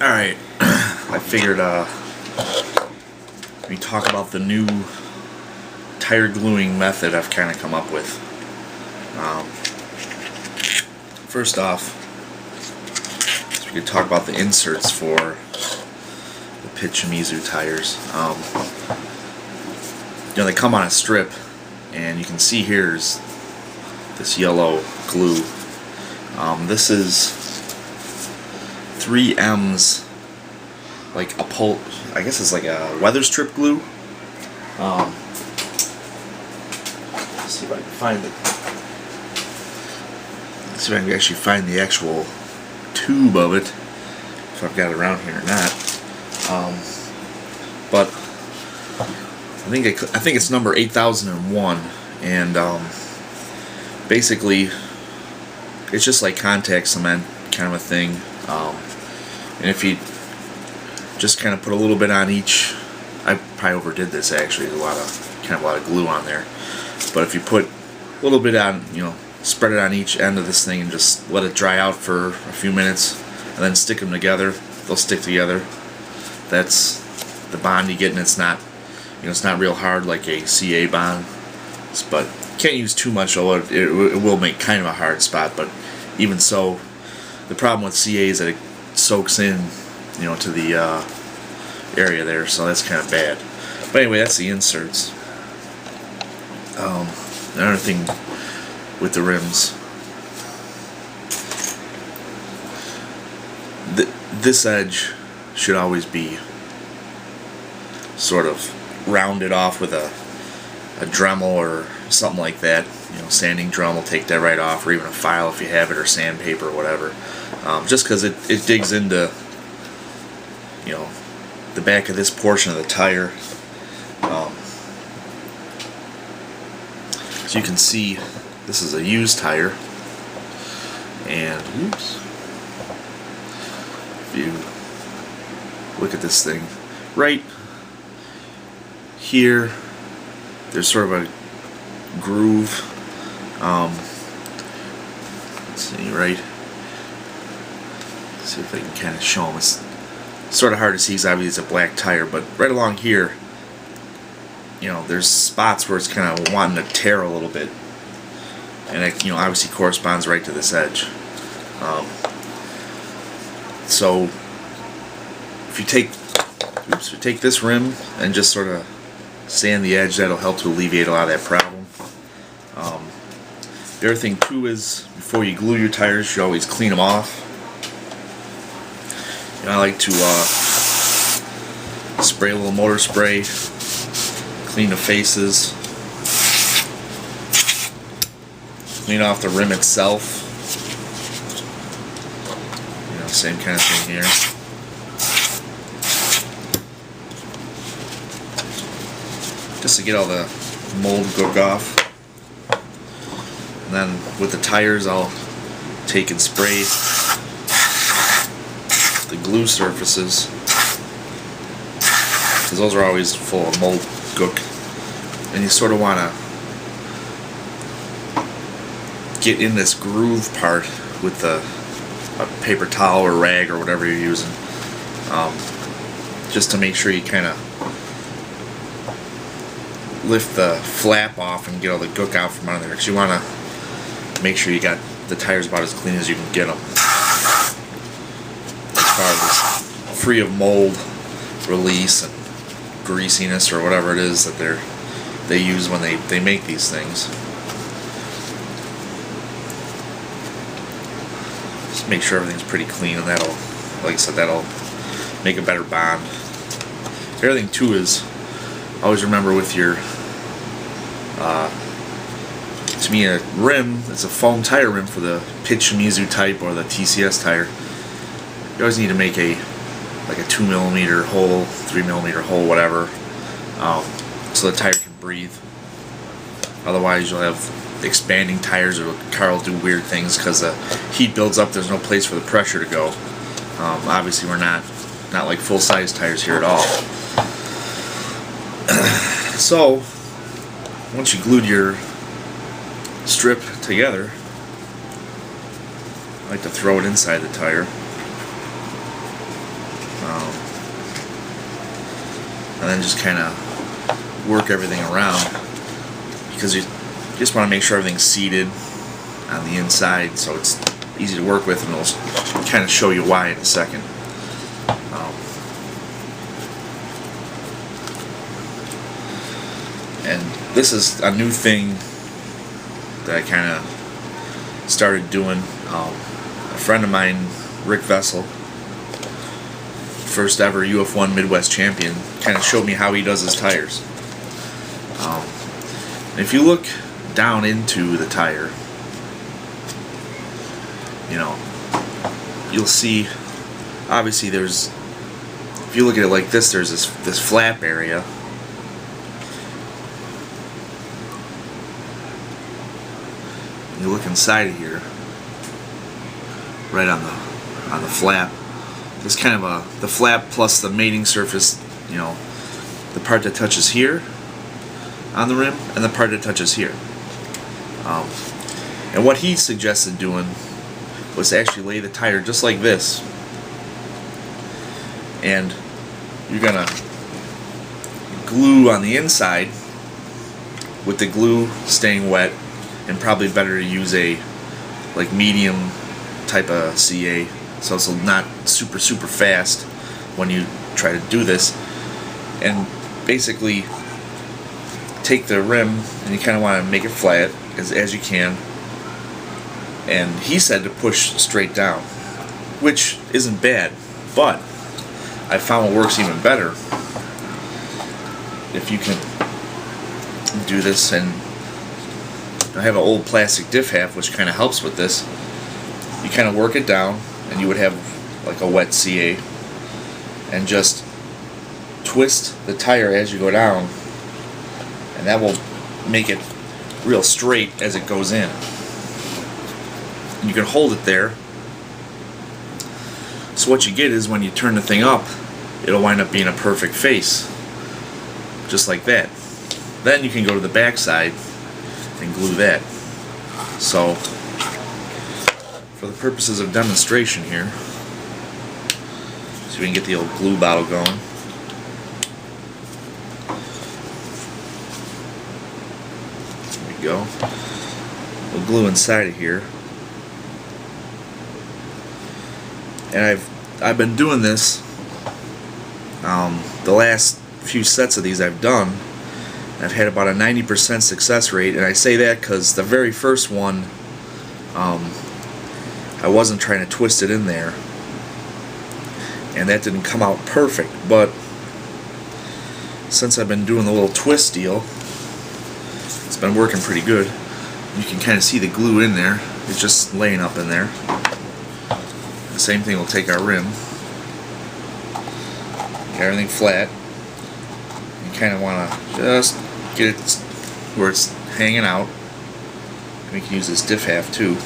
Alright, I figured we talk about the new tire gluing method I've kind of come up with. First off, we could talk about the inserts for the Pit Shimizu tires. They come on a strip, and you can see here's this yellow glue. This is 3M's, like a I guess it's like a weather strip glue. Let's see if I can find it. Let's see if I can actually find the actual tube of it, if I've got it around here or not. But I think it's number 8001, and basically it's just like contact cement kind of a thing. And if you just kind of put a little bit on each, I probably overdid this actually, a lot of glue on there. But if you put a little bit on, spread it on each end of this thing and just let it dry out for a few minutes, and then stick them together, they'll stick together. That's the bond you get, and it's not, it's not real hard like a CA bond, but can't use too much, or it will make kind of a hard spot. But even so, the problem with CA is that it soaks in, to the area there, so that's kind of bad. But anyway, that's the inserts. Another thing with the rims, this edge should always be sort of rounded off with a Dremel or something like that. Sanding Dremel will take that right off, or even a file if you have it, or sandpaper or whatever. Just because it digs into the back of this portion of the tire. So you can see this is a used tire, and oops, if you look at this thing right here, there's sort of a groove. Let's see, right. Let's see if I can kind of show them. It's sort of hard to see because obviously it's a black tire, but right along here, there's spots where it's kind of wanting to tear a little bit, and it, obviously corresponds right to this edge. So if you take this rim and just sort of sand the edge, that'll help to alleviate a lot of that problem. The other thing too is, before you glue your tires, you always clean them off. I like to spray a little motor spray, clean the faces, clean off the rim itself. Same kind of thing here. Just to get all the mold gook off. And then with the tires, I'll take and spray the glue surfaces, because those are always full of mold gook, and you sort of want to get in this groove part with a paper towel or rag or whatever you're using, just to make sure you kind of lift the flap off and get all the gook out from under there, because you want to make sure you got the tires about as clean as you can get them, as far as free of mold release and greasiness or whatever it is that they use when they make these things. Just make sure everything's pretty clean, and that'll, like I said, that'll make a better bond. The other thing too is, always remember with your to me, a rim, it's a foam tire rim for the Pit Shimizu type or the TCS tire. You always need to make like a 2mm hole, 3mm hole, whatever, so the tire can breathe. Otherwise, you'll have expanding tires, or the car will do weird things because the heat builds up. There's no place for the pressure to go. Obviously, we're not like full-size tires here at all. So, once you glued your strip together, I like to throw it inside the tire. and then just kind of work everything around, because you just want to make sure everything's seated on the inside so it's easy to work with, and it'll kind of show you why in a second. And this is a new thing that I kind of started doing. A friend of mine, Rick Vessel, first ever UF1 Midwest champion, kind of showed me how he does his tires. If you look down into the tire, you know, you'll see, obviously there's, if you look at it like this, there's this flap area. You look inside of here, right on the flap. There's kind of the flap plus the mating surface, you know, the part that touches here on the rim and the part that touches here. And what he suggested doing was to actually lay the tire just like this, and you're gonna glue on the inside with the glue staying wet, and probably better to use a like medium type of CA, so it's not super fast when you try to do this. And basically take the rim, and you kind of want to make it flat as you can, and he said to push straight down, which isn't bad, but I found what works even better if you can do this. And I have an old plastic diff half which kind of helps with this. You kind of work it down, and you would have like a wet CA, and just twist the tire as you go down, and that will make it real straight as it goes in. And you can hold it there, so what you get is when you turn the thing up, it'll wind up being a perfect face, just like that. Then you can go to the back side and glue that. So for the purposes of demonstration here, so we can get the old glue bottle going. There we go. We'll glue inside of here. And I've been doing this, the last few sets of these I've done, I've had about a 90% success rate, and I say that because the very first one, I wasn't trying to twist it in there, and that didn't come out perfect. But since I've been doing the little twist deal, it's been working pretty good. You can kind of see the glue in there. It's just laying up in there. The same thing will take our rim. Get everything flat. You kind of want to just get it where it's hanging out. We can use this diff half too.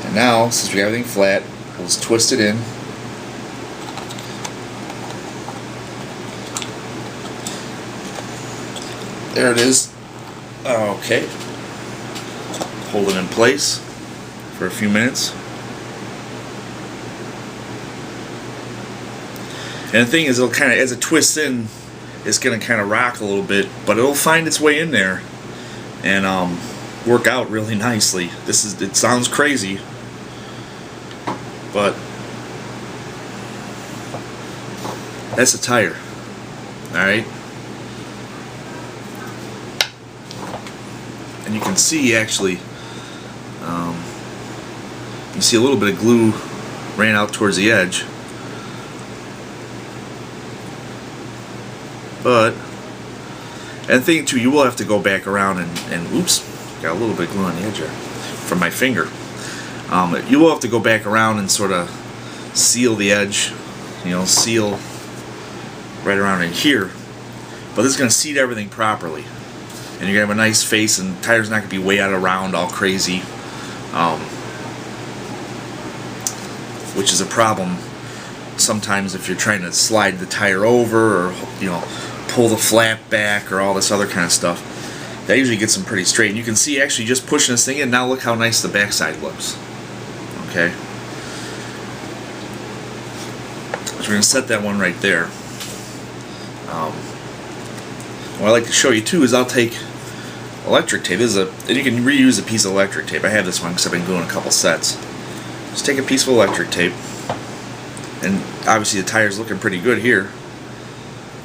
And now, since we got everything flat, we'll just twist it in. There it is. Okay. Hold it in place for a few minutes. And the thing is, it'll kind of, as it twists in, it's going to kind of rock a little bit, but it'll find its way in there and work out really nicely. It sounds crazy, but that's a tire. Alright? And you can see, actually, you see a little bit of glue ran out towards the edge. But, and the thing too, you will have to go back around and oops, got a little bit of glue on the edge there from my finger. You will have to go back around and sort of seal the edge, you know, seal right around in here. But this is going to seat everything properly, and you're going to have a nice face, and the tire's not going to be way out of round, all crazy, which is a problem sometimes if you're trying to slide the tire over, or, you know, pull the flap back, or all this other kind of stuff. That usually gets them pretty straight. And you can see, actually, just pushing this thing in, now look how nice the backside looks. Okay. we're going to set that one right there. What I like to show you too is I'll take electric tape. This is and you can reuse a piece of electric tape. I have this one because I've been doing a couple sets. Just take a piece of electric tape, and obviously the tire's looking pretty good here.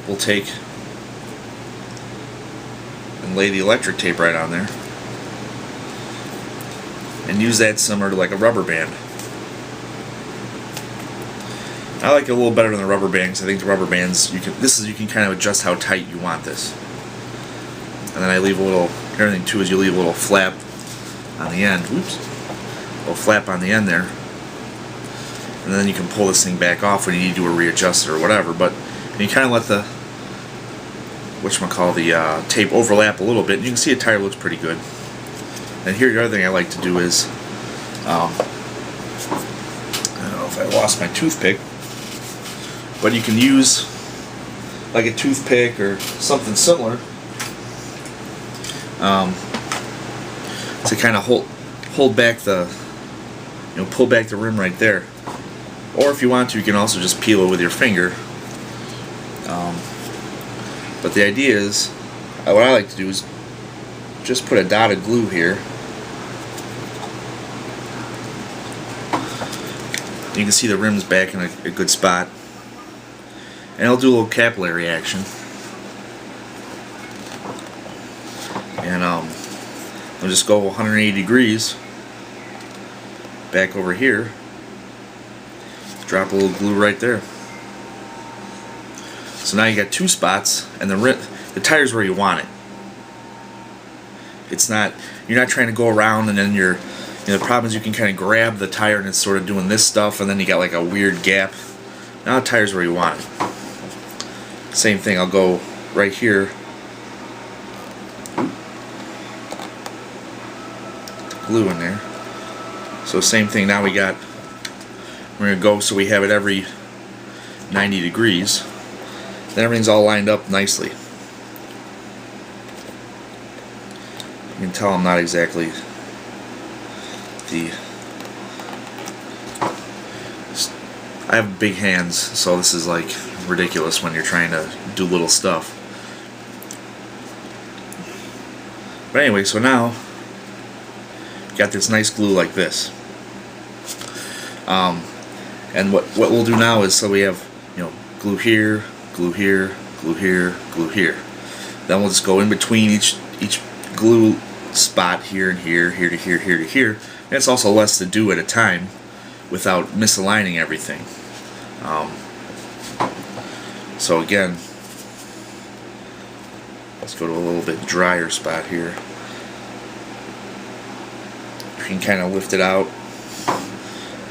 We'll take and lay the electric tape right on there, and use that similar to like a rubber band. I like it a little better than the rubber band because I think the rubber bands you can kind of adjust how tight you want this. And then I leave a little, everything too is you leave a little flap on the end. Oops. A little flap on the end there. And then you can pull this thing back off when you need to do a readjust it or whatever. But you kind of let the the tape overlap a little bit, and you can see the tire looks pretty good. And here the other thing I like to do is I don't know if I lost my toothpick, but you can use like a toothpick or something similar to kind of hold back the, pull back the rim right there. Or if you want to, you can also just peel it with your finger. But the idea is, what I like to do is just put a dot of glue here. You can see the rim's back in a good spot. And I'll do a little capillary action. And I'll just go 180 degrees back over here. Drop a little glue right there. So now you got two spots, and the tire's where you want it. It's not, you're not trying to go around and then the problem is you can kind of grab the tire and it's sort of doing this stuff, and then you got like a weird gap. Now the tire's where you want it. Same thing, I'll go right here. Glue in there. So same thing, now we're going to go so we have it every 90 degrees. Then everything's all lined up nicely. You can tell I'm not exactly I have big hands, so this is like ridiculous when you're trying to do little stuff. But anyway, so now got this nice glue like this. And what we'll do now is, so we have glue here, glue here, glue here, glue here. Then we'll just go in between each glue spot here and here, here to here, here to here. And it's also less to do at a time without misaligning everything. So again, let's go to a little bit drier spot here. You can kind of lift it out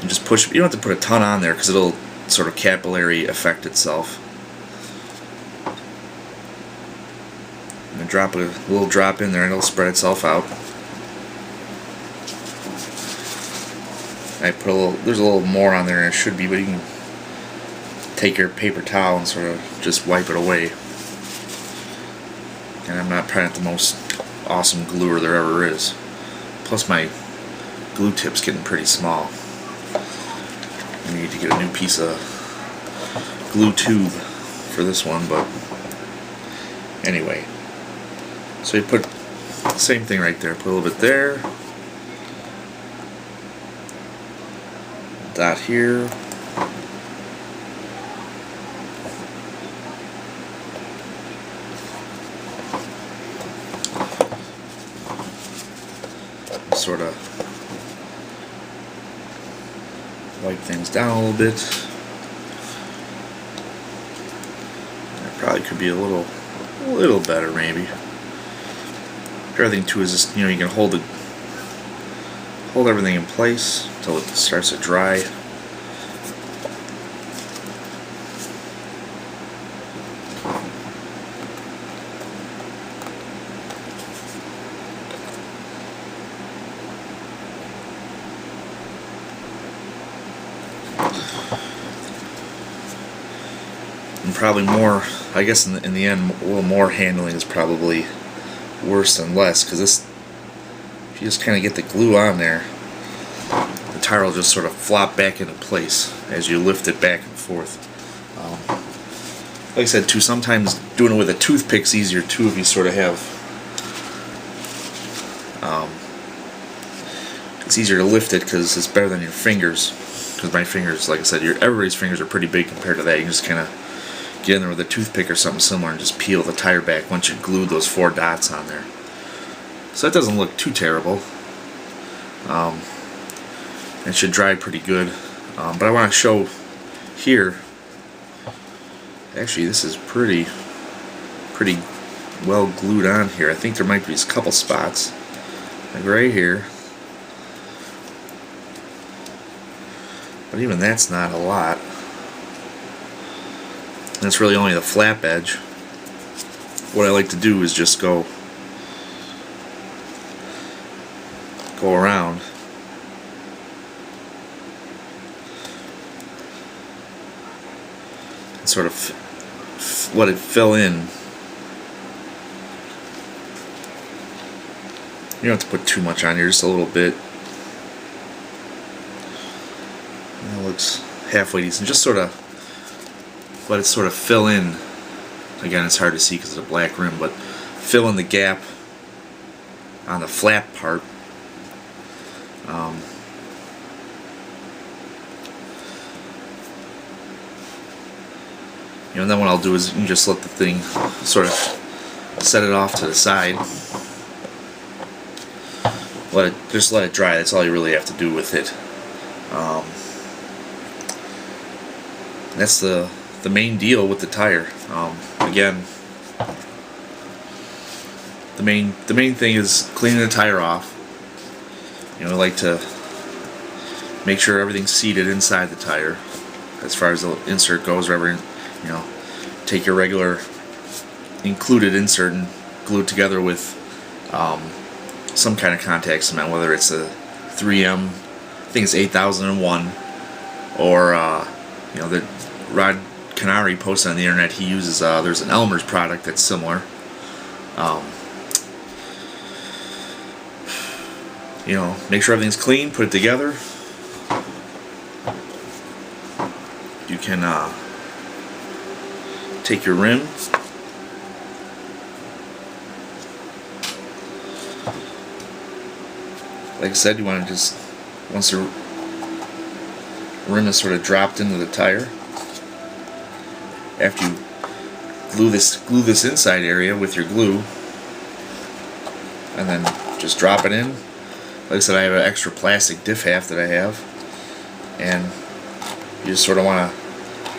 and just push. You don't have to put a ton on there because it'll sort of capillary affect itself. And drop a little drop in there and it'll spread itself out. I put a little, there's a little more on there than it should be, but you can take your paper towel and sort of just wipe it away. And I'm not probably not the most awesome gluer there ever is. Plus my glue tip's getting pretty small. I need to get a new piece of glue tube for this one, but anyway. So you put the same thing right there. Put a little bit there. Dot here. Sort of wipe things down a little bit. That probably could be a little better maybe. Everything too is just, you can hold everything in place until it starts to dry. And probably more, I guess in the end, a little more handling is probably worse than less, because this, if you just kind of get the glue on there, the tire will just sort of flop back into place as you lift it back and forth. Like I said too, sometimes doing it with a toothpick's easier too if you sort of have. It's easier to lift it because it's better than your fingers. Because my fingers, like I said, everybody's fingers are pretty big compared to that. You can just kind of get in there with a toothpick or something similar and just peel the tire back once you glued those 4 dots on there. So that doesn't look too terrible. It should dry pretty good. But I want to show here. Actually, this is pretty well glued on here. I think there might be a couple spots, like right here. But even that's not a lot. That's really only the flap edge. What I like to do is just go around. And sort of let it fill in. You don't have to put too much on here, just a little bit. That looks halfway decent. Just sort of let it sort of fill in. Again, it's hard to see because of the black rim, but fill in the gap on the flap part. And then what I'll do is you just let the thing sort of set it off to the side. Just let it dry. That's all you really have to do with it. That's the main deal with the tire. Again, the main thing is cleaning the tire off. I like to make sure everything's seated inside the tire as far as the insert goes. Take your regular included insert and glue it together with some kind of contact cement, whether it's a 3M, I think it's 8001, or the Rod Canary posted on the internet. He uses there's an Elmer's product that's similar. Make sure everything's clean, put it together. You can take your rim, like I said, you want to just, once the rim is sort of dropped into the tire, after you glue this inside area with your glue, and then just drop it in. Like I said, I have an extra plastic diff half that I have, and you just sort of want to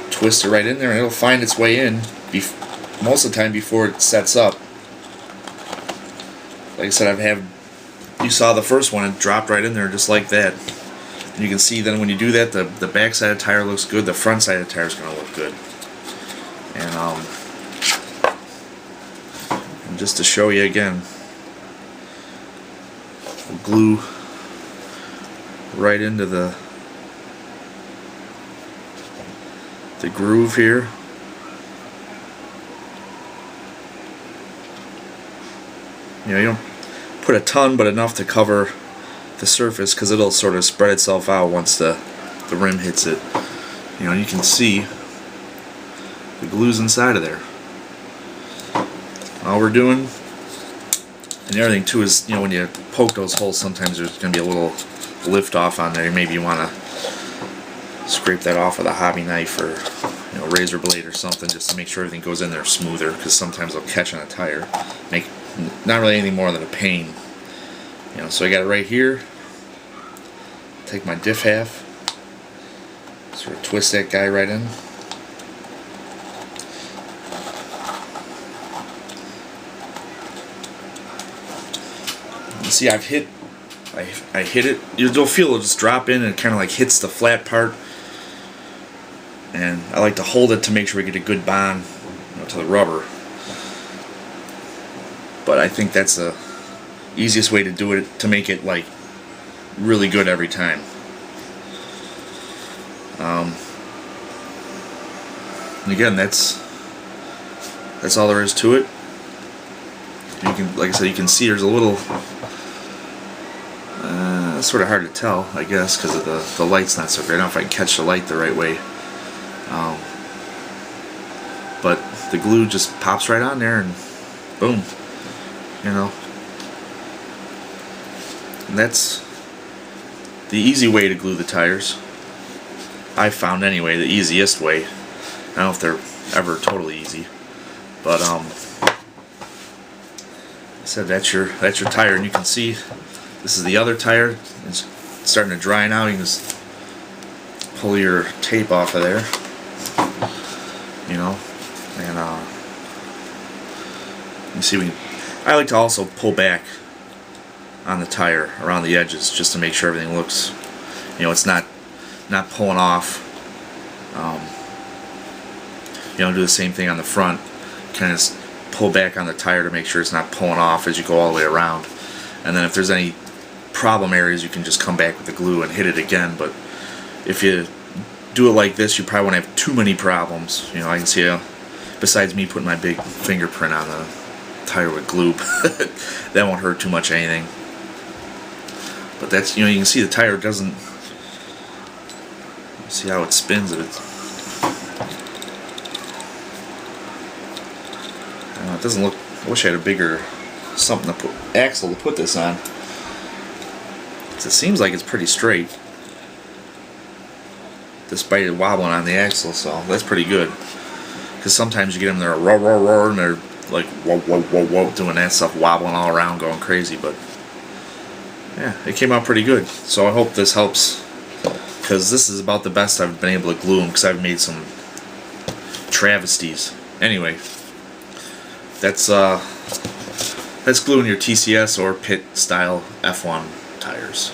twist it right in there, and it'll find its way in most of the time before it sets up. Like I said, you saw the first one, it dropped right in there just like that. And you can see then when you do that, the back side of the tire looks good, the front side of the tire is going to look good. And just to show you again, we'll glue right into the groove here. You don't put a ton, but enough to cover the surface, because it'll sort of spread itself out once the rim hits it. You can see the glue's inside of there. All we're doing, and the other thing too is, when you poke those holes, sometimes there's going to be a little lift off on there. Maybe you want to scrape that off with a hobby knife or razor blade or something, just to make sure everything goes in there smoother, because sometimes they'll catch on a tire. Make not really anything more than a pain. So I got it right here. Take my diff half, sort of twist that guy right in. You see, I hit it. You'll feel it just drop in, and it kind of like hits the flat part. And I like to hold it to make sure we get a good bond to the rubber. But I think that's the easiest way to do it, to make it like really good every time. And again, that's all there is to it. You can, like I said, you can see there's a little. It's sort of hard to tell, I guess, because of the light's not so great. I don't know if I can catch the light the right way. but the glue just pops right on there and boom, you know. And that's the easy way to glue the tires. I found anyway, the easiest way. I don't know if they're ever totally easy, but I said that's your tire, and you can see this is the other tire. It's starting to dry now. You can just pull your tape off of there, you know, and you see I like to also pull back on the tire around the edges just to make sure everything looks, you know, it's not pulling off. You know, do the same thing on the front. Kind of pull back on the tire to make sure it's not pulling off as you go all the way around. And then if there's any problem areas, you can just come back with the glue and hit it again. But if you do it like this, you probably won't have too many problems. You know, I can see besides me putting my big fingerprint on the tire with glue, that won't hurt too much anything. But that's, you know, you can see the tire doesn't, see how it spins. It doesn't look, I wish I had a bigger something to put, axle to put this on. It seems like it's pretty straight despite it wobbling on the axle, so that's pretty good. Because sometimes you get them there, roar, roar, roar, and they're like whoa, whoa, whoa, whoa, doing that stuff, wobbling all around, going crazy. But yeah, it came out pretty good. So I hope this helps, because this is about the best I've been able to glue them, because I've made some travesties. Anyway, that's gluing your TCS or Pit style F1 tires.